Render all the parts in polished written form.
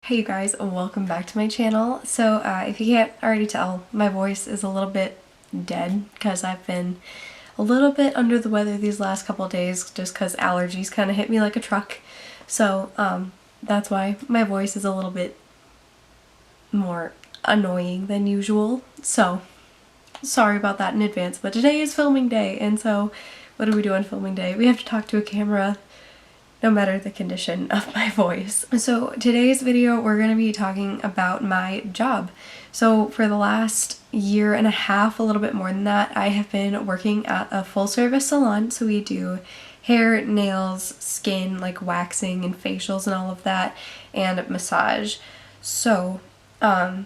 Hey you guys, welcome back to my channel. So if you can't already tell, my voice is a little bit dead because I've been a little bit under the weather these last couple of days just because allergies kind of hit me like a truck. So that's why my voice is a little bit more annoying than usual. So sorry about that in advance, but today is filming day, and so what do we do on filming day? We have to talk to a camera no matter the condition of my voice. So today's video we're going to be talking about my job. So for the last year and a half, a little bit more than that, I have been working at a full service salon. So we do hair, nails, skin, like waxing and facials and all of that, and massage. So yeah,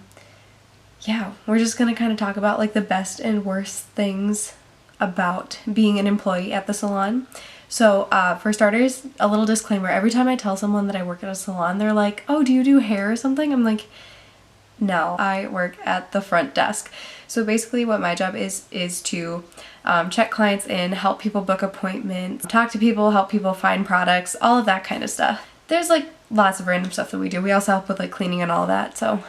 we're just gonna kind of talk about like the best and worst things about being an employee at the salon. So for starters, a little disclaimer, every time I tell someone that I work at a salon, they're like, oh, do you do hair or something? I'm like, no, I work at the front desk. So basically what my job is to check clients in, help people book appointments, talk to people, help people find products, all of that kind of stuff. There's like lots of random stuff that we do. We also help with like cleaning and all that. So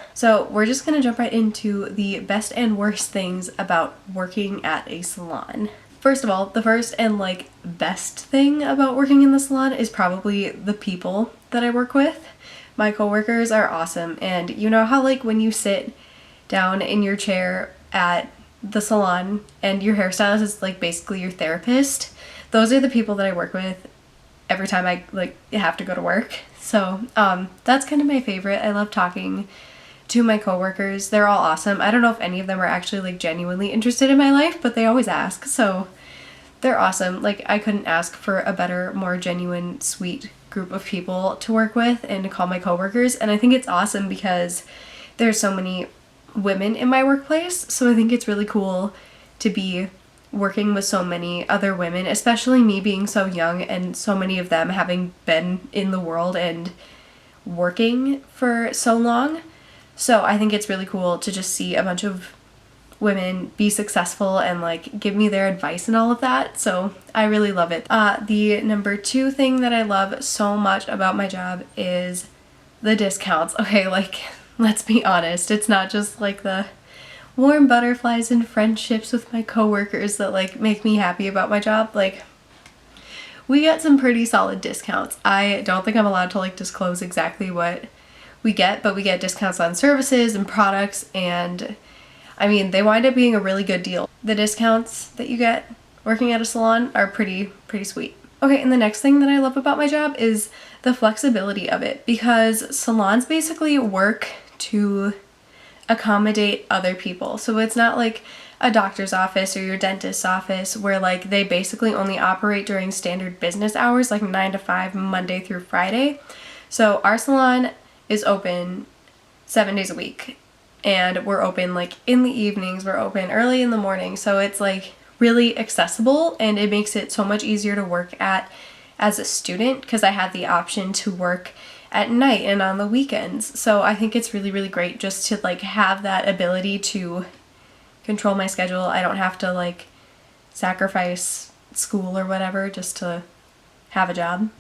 we're just gonna jump right into the best and worst things about working at a salon. First of all, the first and like best thing about working in the salon is probably the people that I work with. My coworkers are awesome, and you know how like when you sit down in your chair at the salon and your hairstylist is like basically your therapist? Those are the people that I work with every time I like have to go to work. So that's kind of my favorite. I love talking to my coworkers. They're all awesome. I don't know if any of them are actually like genuinely interested in my life, but they always ask, so they're awesome. Like I couldn't ask for a better, more genuine, sweet group of people to work with and to call my coworkers. And I think it's awesome because there's so many women in my workplace, so I think it's really cool to be working with so many other women, especially me being so young and so many of them having been in the world and working for so long. So I think it's really cool to just see a bunch of women be successful and like give me their advice and all of that. So I really love it. The number two thing that I love so much about my job is the discounts. Okay, like let's be honest, it's not just like the warm butterflies and friendships with my coworkers that like make me happy about my job. Like we get some pretty solid discounts. I don't think I'm allowed to like disclose exactly what we get, but we get discounts on services and products, and I mean they wind up being a really good deal. The discounts that you get working at a salon are pretty sweet. Okay, and the next thing that I love about my job is the flexibility of it, because salons basically work to accommodate other people. So it's not like a doctor's office or your dentist's office where like they basically only operate during standard business hours, like 9 to 5 Monday through Friday. So our salon is open 7 days a week, and we're open like in the evenings, we're open early in the morning, so it's like really accessible, and it makes it so much easier to work at as a student because I had the option to work at night and on the weekends. So I think it's really great just to like have that ability to control my schedule. I don't have to like sacrifice school or whatever just to have a job.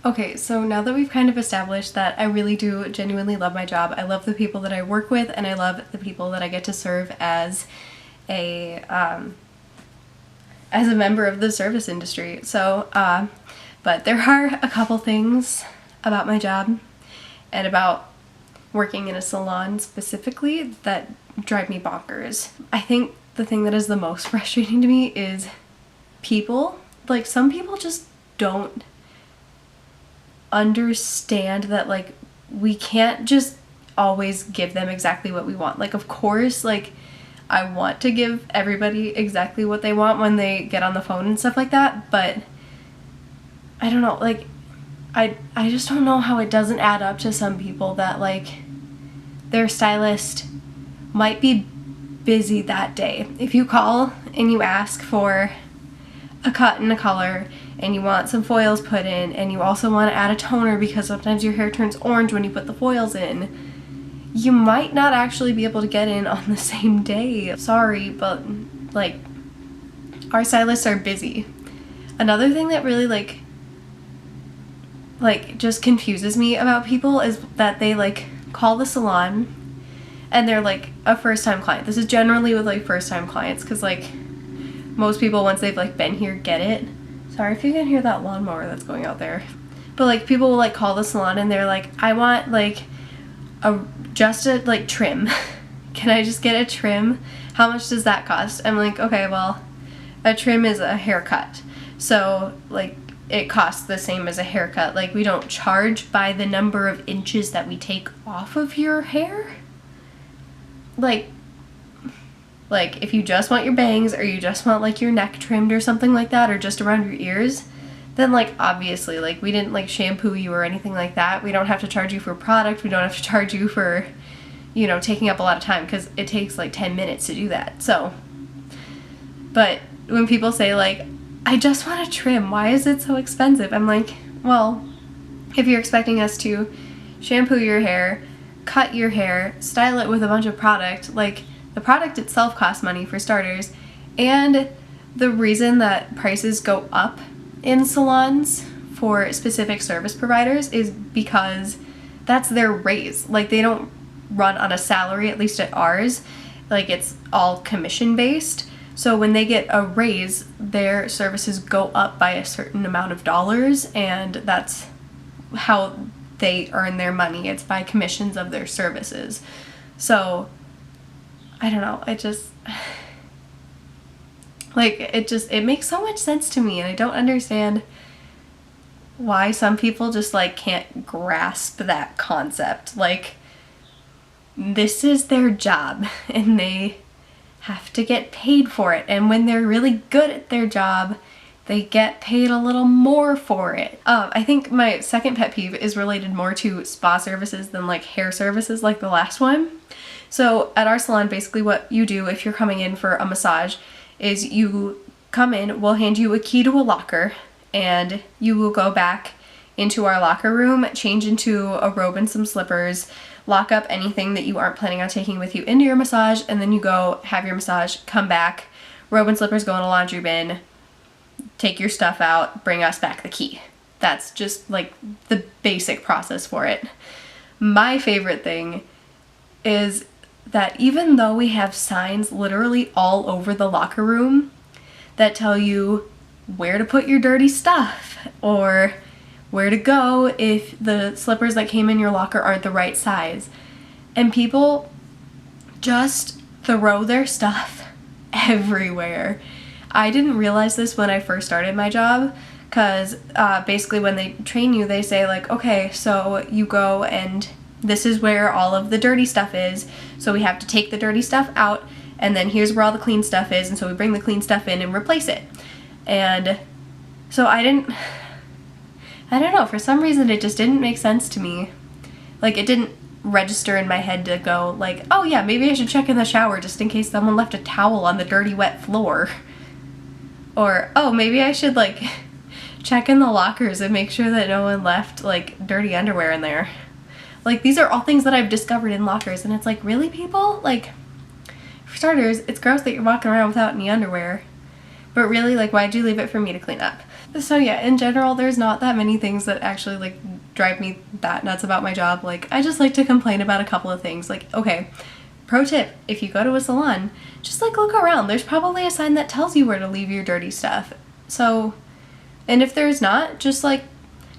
Okay, so now that we've kind of established that I really do genuinely love my job, I love the people that I work with, and I love the people that I get to serve as a member of the service industry. So, but there are a couple things about my job and about working in a salon specifically that drive me bonkers. I think the thing that is the most frustrating to me is people. Like some people just don't understand that like we can't just always give them exactly what we want. Like of course like I want to give everybody exactly what they want when they get on the phone and stuff like that, but I don't know, like I just don't know how it doesn't add up to some people that like their stylist might be busy that day. If you call and you ask for a cut and a color and you want some foils put in and you also want to add a toner because sometimes your hair turns orange when you put the foils in, you might not actually be able to get in on the same day. Sorry, but like our stylists are busy. Another thing that really like just confuses me about people is that they like call the salon and they're like a first-time client. This is generally with like first-time clients because like most people, once they've like been here, get it. Sorry if you can hear that lawnmower that's going out there. But like people will like call the salon and they're like, I want like just a like trim. Can I just get a trim? How much does that cost? I'm like, okay, well, a trim is a haircut. So like it costs the same as a haircut. Like we don't charge by the number of inches that we take off of your hair. Like if you just want your bangs or you just want like your neck trimmed or something like that, or just around your ears, then like obviously like we didn't like shampoo you or anything like that. We don't have to charge you for product. We don't have to charge you for, you know, taking up a lot of time because it takes like 10 minutes to do that. So, but when people say like, I just want a trim, why is it so expensive? I'm like, well, if you're expecting us to shampoo your hair, cut your hair, style it with a bunch of product, like the product itself costs money for starters, and the reason that prices go up in salons for specific service providers is because that's their raise. Like they don't run on a salary, at least at ours. Like it's all commission based. So when they get a raise, their services go up by a certain amount of dollars, and that's how they earn their money. It's by commissions of their services. So I don't know, it just like it makes so much sense to me, and I don't understand why some people just like can't grasp that concept. Like this is their job and they have to get paid for it, and when they're really good at their job, they get paid a little more for it. I think my second pet peeve is related more to spa services than like hair services like the last one. So at our salon, basically what you do if you're coming in for a massage is you come in, we'll hand you a key to a locker, and you will go back into our locker room, change into a robe and some slippers, lock up anything that you aren't planning on taking with you into your massage, and then you go have your massage, come back, robe and slippers go in a laundry bin, take your stuff out, bring us back the key. That's just like the basic process for it. My favorite thing is that even though we have signs literally all over the locker room that tell you where to put your dirty stuff or where to go if the slippers that came in your locker aren't the right size, and people just throw their stuff everywhere. I didn't realize this when I first started my job, because basically when they train you, they say like, okay, so you go and this is where all of the dirty stuff is, so we have to take the dirty stuff out, and then here's where all the clean stuff is, and so we bring the clean stuff in and replace it. And so I don't know, for some reason it just didn't make sense to me. Like it didn't register in my head to go like, oh yeah, maybe I should check in the shower just in case someone left a towel on the dirty wet floor. Or, oh, maybe I should like check in the lockers and make sure that no one left like dirty underwear in there. Like these are all things that I've discovered in lockers, and it's like, really, people? Like, for starters, it's gross that you're walking around without any underwear. But really, like, why'd you leave it for me to clean up? So yeah, in general, there's not that many things that actually like drive me that nuts about my job. Like, I just like to complain about a couple of things. Like, okay, pro tip, if you go to a salon, just like look around. There's probably a sign that tells you where to leave your dirty stuff. So, and if there's not, just like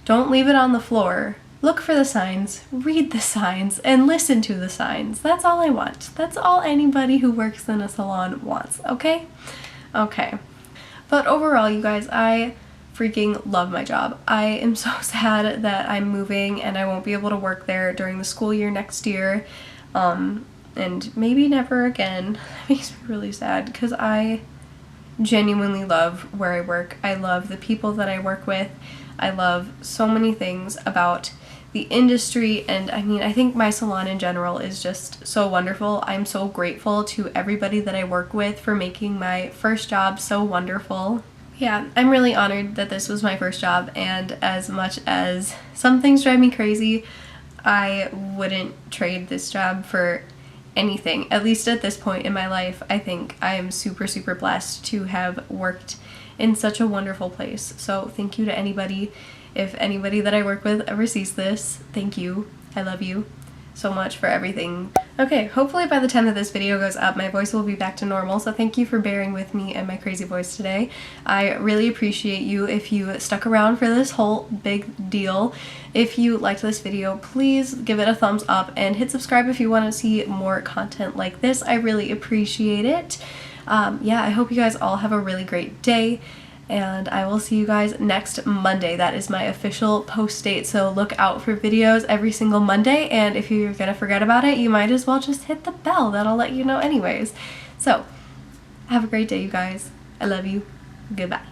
don't leave it on the floor. Look for the signs, read the signs, and listen to the signs. That's all I want. That's all anybody who works in a salon wants, okay? Okay. But overall, you guys, I freaking love my job. I am so sad that I'm moving and I won't be able to work there during the school year next year. And maybe never again. That makes me really sad because I genuinely love where I work. I love the people that I work with. I love so many things about the industry, and I mean, I think my salon in general is just so wonderful. I'm so grateful to everybody that I work with for making my first job so wonderful. Yeah, I'm really honored that this was my first job, and as much as some things drive me crazy, I wouldn't trade this job for anything. At least at this point in my life, I think I am super, super blessed to have worked in such a wonderful place. So thank you to anybody. If anybody that I work with ever sees this, thank you. I love you. so much for everything. Okay, hopefully by the time that this video goes up, my voice will be back to normal, so thank you for bearing with me and my crazy voice today. I really appreciate you if you stuck around for this whole big deal. If you liked this video, please give it a thumbs up and hit subscribe if you want to see more content like this. I really appreciate it. Yeah, I hope you guys all have a really great day, and I will see you guys next Monday. That is my official post date, so look out for videos every single Monday, and if you're gonna forget about it, you might as well just hit the bell. That'll let you know anyways. So, have a great day, you guys. I love you. Goodbye.